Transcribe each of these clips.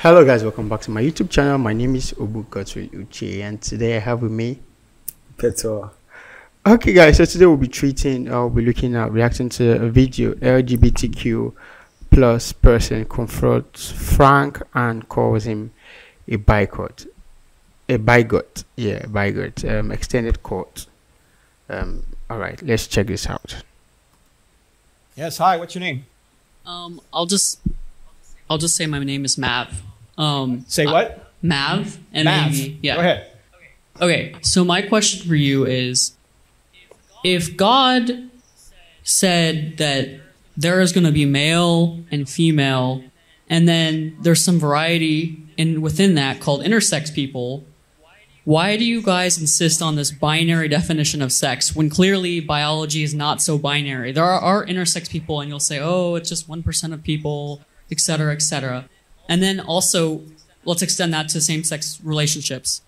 Hello guys, welcome back to my YouTube channel. My name is Bigot Uche and today I have with me Keto. Okay guys, so today we'll be looking at reacting to a video. LGBTQ plus person confronts Frank and calls him a bigot. Extended court. Alright, let's check this out. Yes, hi, what's your name? I'll just say my name is Mav. Say what? Mav. Mav. Yeah. Go ahead. Okay, so my question for you is, if God said that there is going to be male and female, and then there's some variety within that called intersex people, why do you guys insist on this binary definition of sex when clearly biology is not so binary? There are intersex people, and you'll say, oh, it's just 1% of people, etc., etc. And then also, let's extend that to same-sex relationships.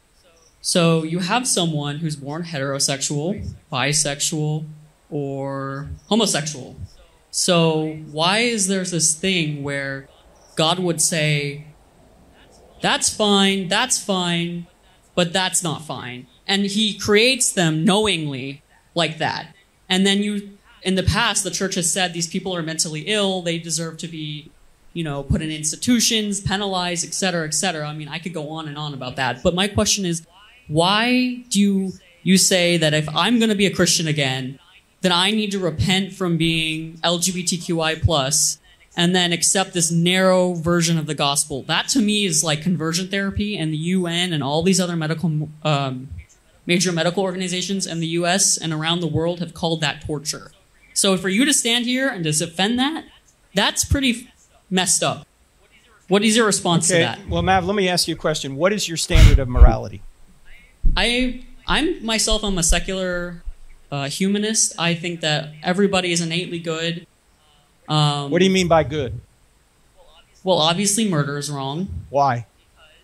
So you have someone who's born heterosexual, bisexual, or homosexual. So why is there this thing where God would say, that's fine, but that's not fine? And he creates them knowingly like that. And then in the past, the church has said these people are mentally ill, they deserve to be, put in institutions, penalized, etc., etc. I mean, I could go on and on about that. But my question is, why do you say that if I'm going to be a Christian again, then I need to repent from being LGBTQI+, and then accept this narrow version of the gospel? That to me is like conversion therapy, and the UN and all these other major medical organizations in the US and around the world have called that torture. So for you to stand here and to defend that, that's pretty messed up. What is your response to that? Well, Mav, let me ask you a question. What is your standard of morality? I'm myself, I'm a secular humanist. I think that everybody is innately good. What do you mean by good? Well, obviously murder is wrong. Why?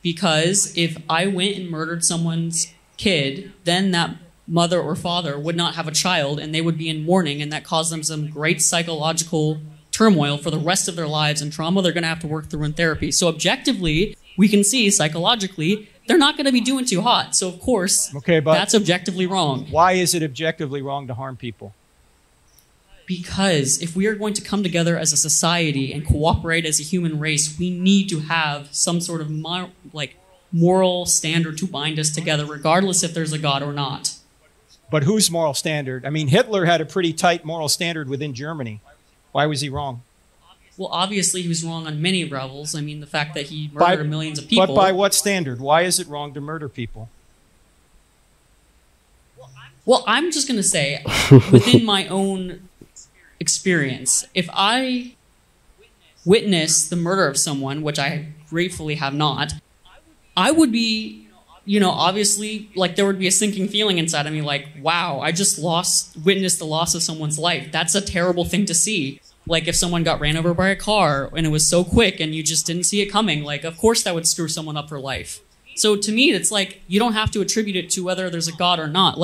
Because if I went and murdered someone's kid, then that mother or father would not have a child, and they would be in mourning, and that caused them some great psychological turmoil for the rest of their lives and trauma they're going to have to work through in therapy. So objectively, we can see psychologically, they're not going to be doing too hot. So of course, that's objectively wrong. Why is it objectively wrong to harm people? Because if we are going to come together as a society and cooperate as a human race, we need to have some sort of moral standard to bind us together, regardless if there's a God or not. But whose moral standard? I mean, Hitler had a pretty tight moral standard within Germany. Why was he wrong? Well, obviously he was wrong on many levels. I mean, the fact that he murdered millions of people. But by what standard? Why is it wrong to murder people? Well, I'm just going to say, within my own experience, if I witness the murder of someone, which I gratefully have not, I would be, obviously, there would be a sinking feeling inside of me, like, wow, I just witnessed the loss of someone's life. That's a terrible thing to see. Like if someone got ran over by a car and it was so quick and you just didn't see it coming, of course that would screw someone up for life. So to me, it's like, you don't have to attribute it to whether there's a God or not.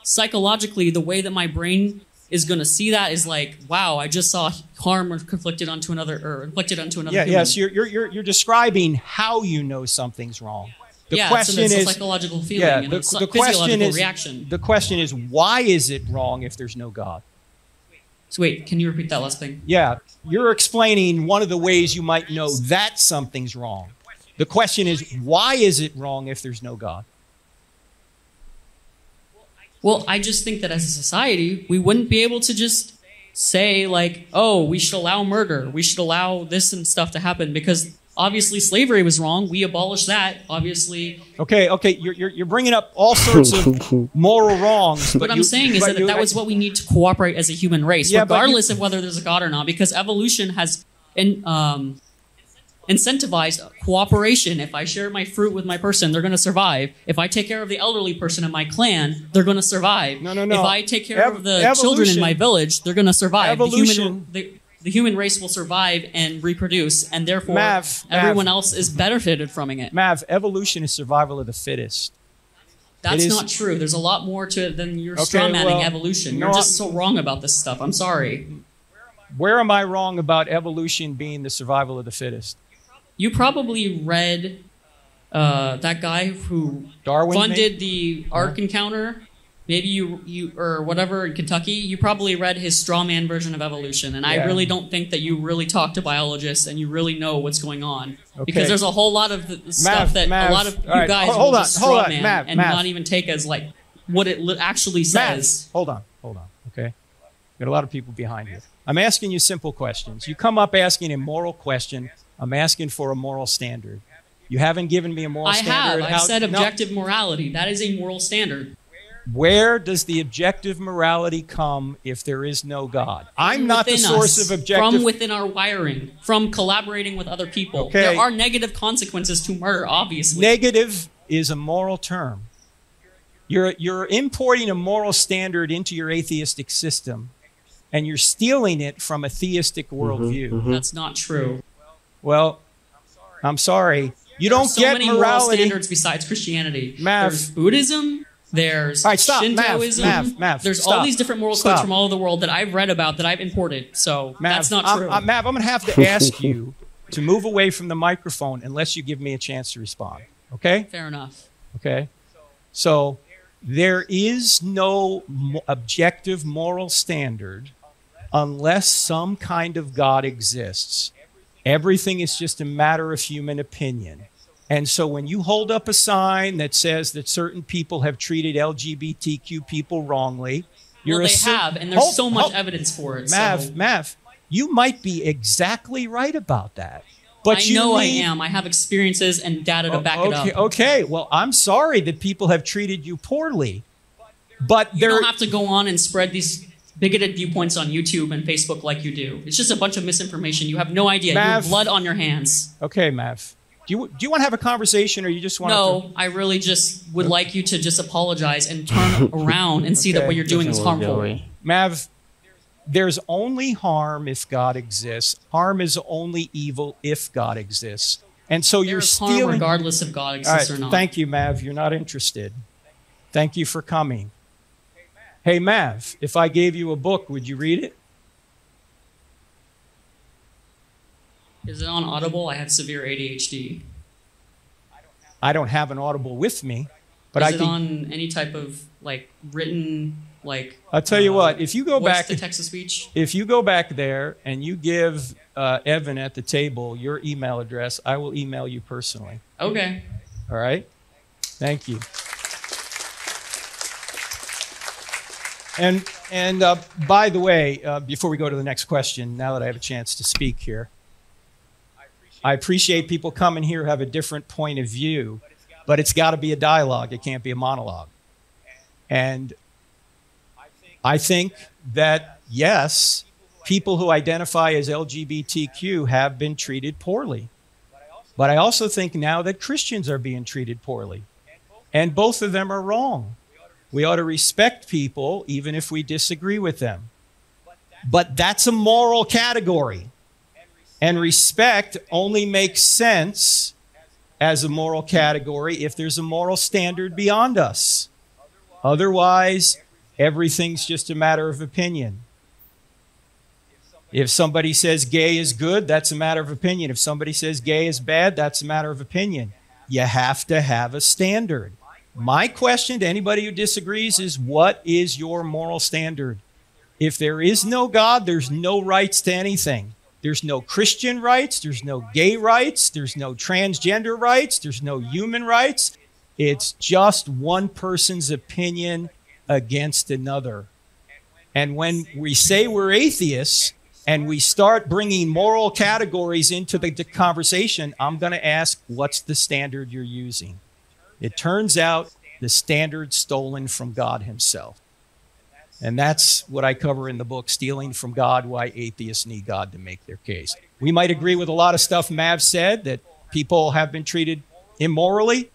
Psychologically, the way that my brain is going to see that is like, wow, I just saw harm inflicted onto another human. Yes, you're describing how you know something's wrong. The question is a psychological feeling and a physiological reaction. The question is, why is it wrong if there's no God? So wait, can you repeat that last thing? Yeah, you're explaining one of the ways you might know that something's wrong. The question is, why is it wrong if there's no God? Well, I just think that as a society, we wouldn't be able to just say oh, we should allow murder, we should allow this and stuff to happen, because obviously slavery was wrong. We abolished that, obviously. Okay, you're bringing up all sorts of moral wrongs. What I'm saying is that was what we need to cooperate as a human race, regardless of whether there's a God or not, because evolution has incentivized cooperation. If I share my fruit with my person, they're going to survive. If I take care of the elderly person in my clan, they're going to survive. No. If I take care of the children in my village, they're going to survive. The human race will survive and reproduce, and therefore everyone else is benefited from it. Mav, evolution is survival of the fittest. That's not true. There's a lot more to it than you're strawmanning evolution. You're just so wrong about this stuff. I'm sorry. Where am I wrong about evolution being the survival of the fittest? you probably read that guy who Darwin funded the Ark Encounter. Maybe you or whatever in Kentucky. You probably read his straw man version of evolution, and I really don't think that you really talk to biologists and you really know what's going on, because there's a whole lot of stuff that a lot of you guys will just straw man and not even take as like what it actually says. Hold on. Okay, got a lot of people behind you. I'm asking you simple questions. You come up asking a moral question. I'm asking for a moral standard. You haven't given me a moral standard. I've said objective morality. That is a moral standard. Where does the objective morality come if there is no God? I'm not the source of objective... From within our wiring, from collaborating with other people. Okay. There are negative consequences to murder, obviously. Negative is a moral term. You're importing a moral standard into your atheistic system, and you're stealing it from a theistic worldview. That's not true. Well, I'm sorry. You don't get many morality... moral standards besides Christianity. There's Buddhism... There's Shintoism. Mav, there's all these different moral codes from all over the world that I've read about, that I've imported. So that's not true. Mav, I'm going to have to ask you to move away from the microphone unless you give me a chance to respond. Okay? Fair enough. Okay? So there is no objective moral standard unless some kind of God exists. Everything is just a matter of human opinion. And so when you hold up a sign that says that certain people have treated LGBTQ people wrongly, they have, and there's so much evidence for it. Mav, you might be exactly right about that. But I am. I have experiences and data to back it up. Okay, well, I'm sorry that people have treated you poorly. But you don't have to go on and spread these bigoted viewpoints on YouTube and Facebook like you do. It's just a bunch of misinformation. You have no idea. You have blood on your hands. Okay, Mav. Do you want to have a conversation, or you just want to... No, I really just would like you to just apologize and turn around and see that what you're doing is harmful. Mav, there's only harm if God exists. Harm is only evil if God exists. And so you're stealing... harm regardless if God exists or not. Thank you, Mav. You're not interested. Thank you for coming. Hey, Mav, if I gave you a book, would you read it? Is it on Audible? I have severe ADHD. I don't have an Audible with me, but Is it on any type of like written like? I'll tell you what. If you go back, the text to speech. If you go back there and you give Evan at the table your email address, I will email you personally. Okay. All right. Thank you. And by the way, before we go to the next question, now that I have a chance to speak here. I appreciate people coming here who have a different point of view, but it's got to be a dialogue. It can't be a monologue. And I think that, yes, people who identify as LGBTQ have been treated poorly. But I also think now that Christians are being treated poorly. And both of them are wrong. We ought to respect people even if we disagree with them. But that's a moral category. And respect only makes sense as a moral category if there's a moral standard beyond us. Otherwise, everything's just a matter of opinion. If somebody says gay is good, that's a matter of opinion. If somebody says gay is bad, that's a matter of opinion. You have to have a standard. My question to anybody who disagrees is, what is your moral standard? If there is no God, there's no rights to anything. There's no Christian rights, there's no gay rights, there's no transgender rights, there's no human rights. It's just one person's opinion against another. And when we say we're atheists and we start bringing moral categories into the conversation, I'm going to ask, what's the standard you're using? It turns out the standard's stolen from God himself. And that's what I cover in the book, Stealing from God, Why Atheists Need God to Make Their Case. We might agree with a lot of stuff Mav said, that people have been treated immorally,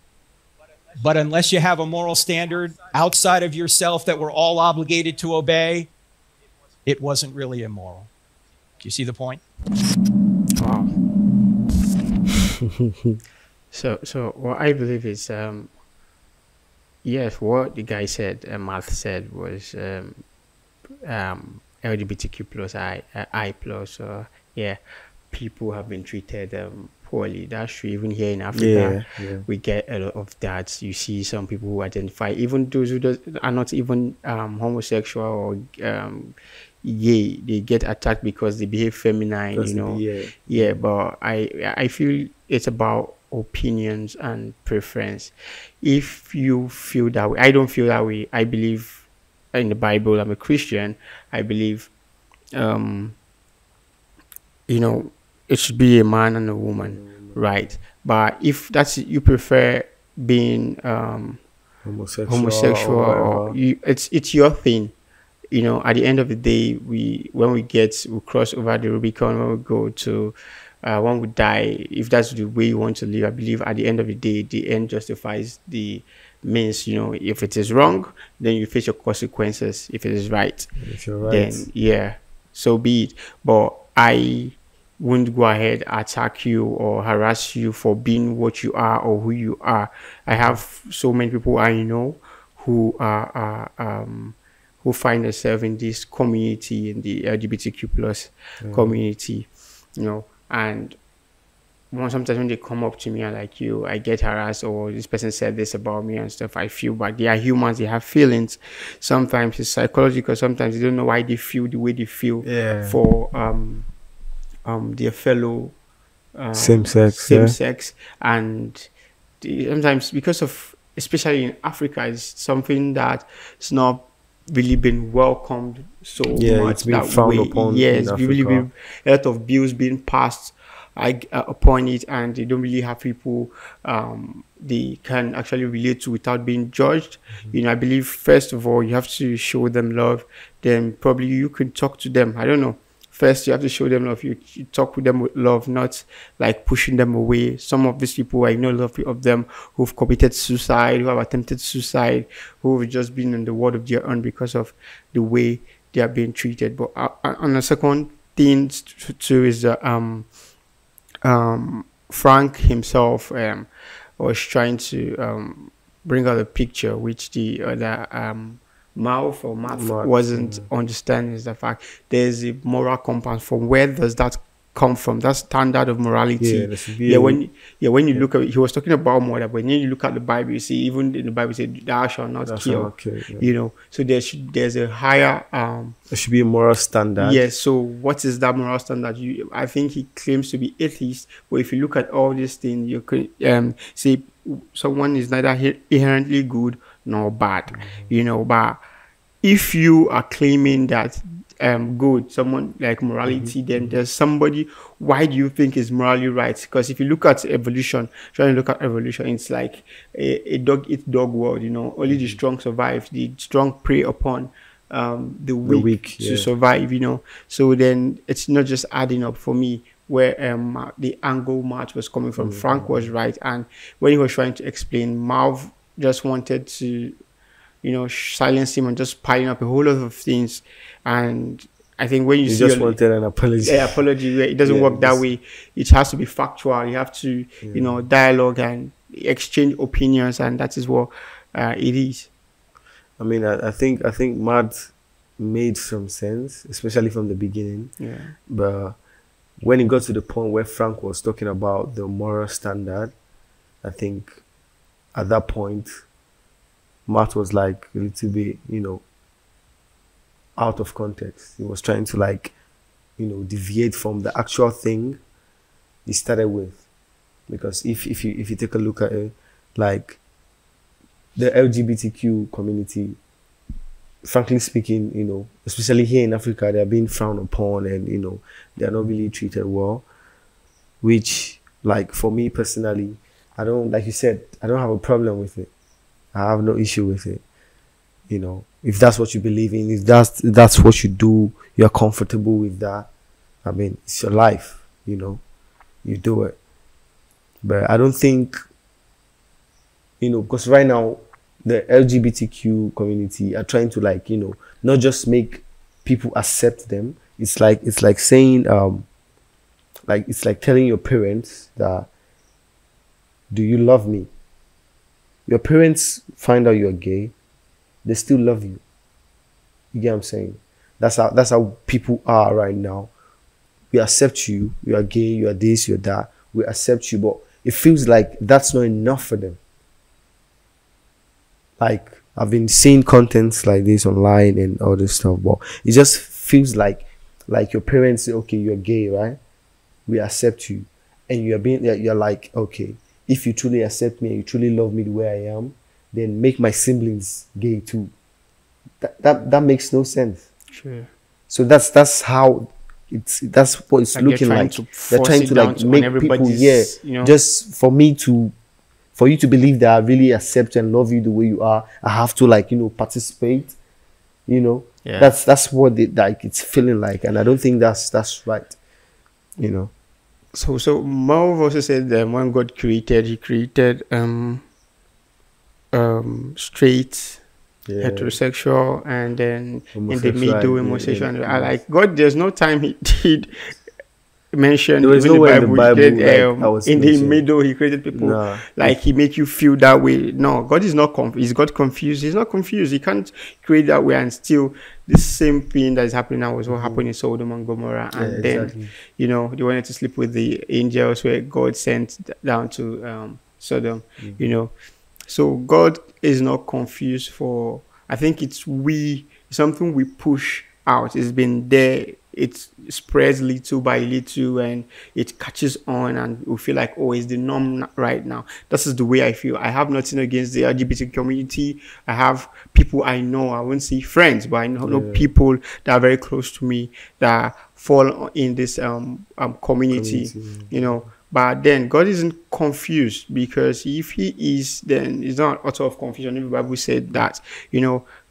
but unless you have a moral standard outside of yourself that we're all obligated to obey, it wasn't really immoral. Do you see the point? Wow. So what I believe is, yes, what the guy said, Math said, was LGBTQ plus I plus. Yeah, people have been treated poorly. That's true. Even here in Africa, Yeah. we get a lot of that. You see some people who identify, even those who are not even homosexual or gay, they get attacked because they behave feminine. Because You know, yeah. yeah. But I feel it's about opinions and preference. If you feel that way, I don't feel that way. I believe in the Bible. I'm a Christian. I believe um you know, it should be a man and a woman, right? But if that's you prefer being Homosexual or homosexual, or whatever. you, it's your thing. You know, at the end of the day, we cross over the Rubicon, when we go to when we die, if that's the way you want to live, I believe at the end of the day, the end justifies the means. You know, if it is wrong, then you face your consequences. If it is right, If you're right. then yeah, so be it. But I wouldn't go ahead attack you or harass you for being what you are or who you are. I have so many people I know who who find themselves in this community, in the LGBTQ plus community, you know, and sometimes when they come up to me and like, you, I get harassed, or this person said this about me and stuff, I feel bad. They are humans, they have feelings. Sometimes it's psychological, sometimes they don't know why they feel the way they feel for their fellow Same sex. same sex. And sometimes, because of, especially in Africa, it's something that it's not really been welcomed so much. It's been that frowned way. upon Yeah, in it's really Africa. been a lot of bills being passed upon it, and they don't really have people they can actually relate to without being judged. You know, I believe first of all you have to show them love, then probably you can talk to them. I don't know. First, you have to show them love. You talk with them with love, not like pushing them away. Some of these people, I know a lot of them who've committed suicide, who have attempted suicide, who've just been in the world of their own because of the way they are being treated. But on a second thing too is Frank himself was trying to bring out a picture which the other mouth or math wasn't understanding. Is the fact there's a moral compass. From where does that come from? That standard of morality. When you look at it, he was talking about murder, but when you look at the Bible, you see even in the Bible it said thou shalt not kill. You know, so there's a higher there should be a moral standard. Yes. So what is that moral standard? I think he claims to be atheist, but if you look at all these things, you could say someone is neither inherently good nor bad. You know, but if you are claiming that good, someone like morality, then there's somebody. Why do you think is morally right? Because if you look at evolution, trying to look at evolution, it's like a dog eat dog world. You know, only the strong survive. The strong prey upon the weak to survive. You know, so then it's not just adding up for me. Where the angle Matt was coming from, Frank was right, and when he was trying to explain, Marv just wanted to, you know, silence him and just piling up a whole lot of things. And I think when you see just wanted an apology. Apology, it doesn't work that way. It has to be factual. You have to, you know, dialogue and exchange opinions, and that is what it is. I mean, I think Matt made some sense, especially from the beginning. Yeah. But when it got to the point where Frank was talking about the moral standard, I think at that point, Matt was like a little bit, you know, out of context. He was trying to, like, you know, deviate from the actual thing he started with. Because if you take a look at it, like the LGBTQ community, frankly speaking, you know, especially here in Africa, they are being frowned upon, and, you know, they are not really treated well. Which, like, for me personally, I don't, like you said, I don't have a problem with it. I have no issue with it. You know, if that's what you believe in, if that's what you do, you're comfortable with that. I mean, it's your life, you know, you do it. But I don't think, you know, because right now the LGBTQ community are trying to, like, you know, not just make people accept them. It's like saying like, it's like telling your parents that, do you love me? Your parents find out you're gay, they still love you. You get what I'm saying? That's how people are right now. We accept you. You are gay, you are this, you are that. we accept you, but it feels like that's not enough for them. Like, I've been seeing contents like this online and all this stuff, but it just feels like your parents say, okay, you're gay, right? We accept you. And you're like, okay, if you truly accept me and you truly love me the way I am, then make my siblings gay too. That makes no sense. Sure. So that's how that's what it's Like looking like. They're trying to like make people, just for you to believe that I really accept and love you the way you are, I have to like, participate. Yeah. That's what it's feeling like, and I don't think that's right. So Marv also said that when God created, he created straight, heterosexual, and then in the middle homosexual. I like God. There's no time he did mention there was in nowhere the Bible, in the middle he created people. Like he make you feel that way. No, God is not confused. Is God confused? He's not confused. He can't create that way and still the same thing that is happening now was what happened in Sodom and Gomorrah. And then they wanted to sleep with the angels where God sent down to Sodom. So God is not confused for, I think it's something we push out. It's been there. It spreads little by little and it catches on and we feel like, oh, it's the norm right now. This is the way I feel. I have nothing against the LGBT community. I have people I know. I won't say friends, but I know people that are very close to me that fall in this community. But then God isn't confused, because if he is, then it's not author of confusion. The Bible said that,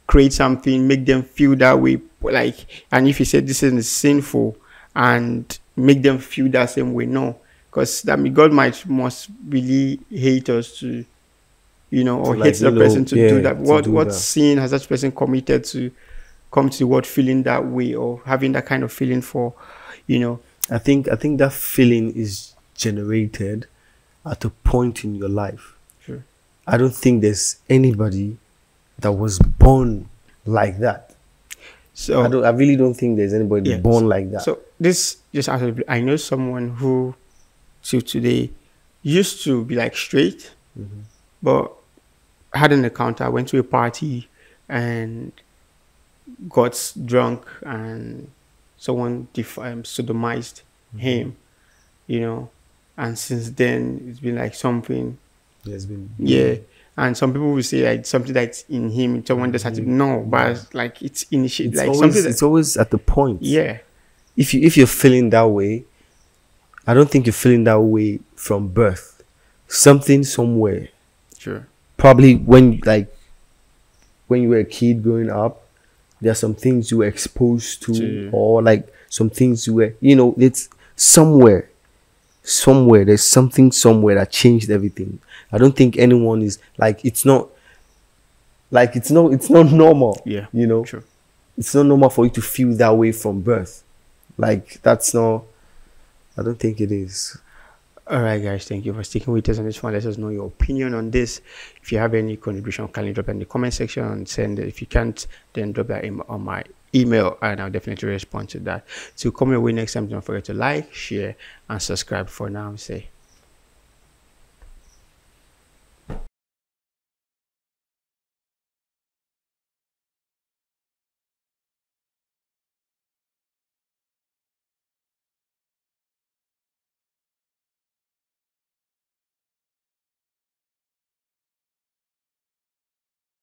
create something, make them feel that way, and if he said this is sinful and make them feel that same way, no, because that means God must really hate us to, or hate the person to do that. What sin has that person committed to come to the world feeling that way or having that kind of feeling for, I think that feeling is generated at a point in your life. Sure. I don't think there's anybody that was born like that. So I really don't think there's anybody born like that. So this just I know someone who till today used to be like straight, but had an encounter, went to a party and got drunk and someone sodomized him, and since then it's been like something. There's been and some people will say like something that's in him, someone just had to know, but like it's initiated, like always, something it's always at the point. Yeah. If you're feeling that way, I don't think you're feeling that way from birth. Something somewhere. Sure. Probably when you were a kid growing up, there are some things you were exposed to, or like some things you were, it's somewhere. There's something somewhere that changed everything. I don't think anyone is like, it's not normal. Yeah. Sure. It's not normal for you to feel that way from birth. Like, that's not, I don't think it is. All right, guys, thank you for sticking with us on this one. Let us know your opinion on this. If you have any contribution, kindly drop in the comment section and send it. If you can't, then drop that on my email and I'll definitely respond to that. So come your way next time. Don't forget to like, share, and subscribe. For now, say